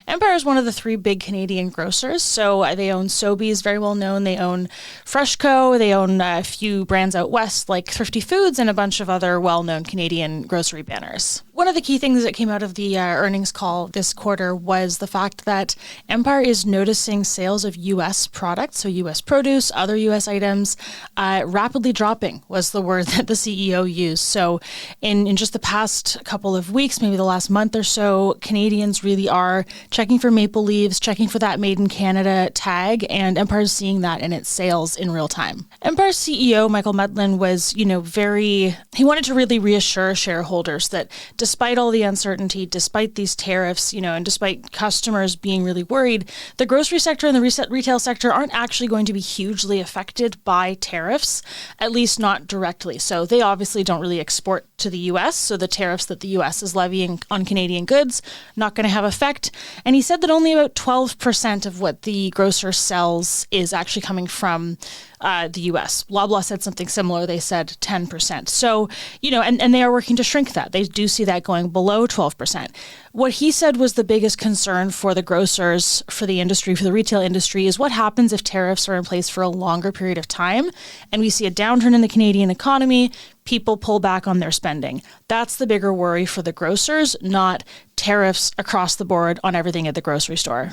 Empire is one of the three big Canadian grocers. So they own Sobeys, very well known. They own Freshco. They own a few brands out west like Thrifty Foods and a bunch of other well-known Canadian grocery banners. One of the key things that came out of the earnings call this quarter was the fact that Empire is noticing sales of U.S. products, so U.S. produce, other U.S. items, rapidly dropping was the word that the CEO used. So in just the past couple of weeks, maybe the last month or so, Canadians really are checking for maple leaves, checking for that Made in Canada tag, and Empire's seeing that in its sales in real time. Empire's CEO, Michael Medlin, was, he wanted to really reassure shareholders that despite all the uncertainty, despite these tariffs, and despite customers being really worried, the grocery sector and the retail sector aren't actually going to be hugely affected by tariffs, at least not directly. So they obviously don't really export to the U.S., so the tariffs that the U.S. is levying on Canadian goods, not going to have effect. And he said that only about 12% of what the grocer sells is actually coming from the U.S. Loblaw said something similar. They said 10%. So, and they are working to shrink that. They do see that going below 12%. What he said was the biggest concern for the grocers, for the industry, for the retail industry, is what happens if tariffs are in place for a longer period of time and we see a downturn in the Canadian economy, people pull back on their spending. That's the bigger worry for the grocers, not tariffs across the board on everything at the grocery store.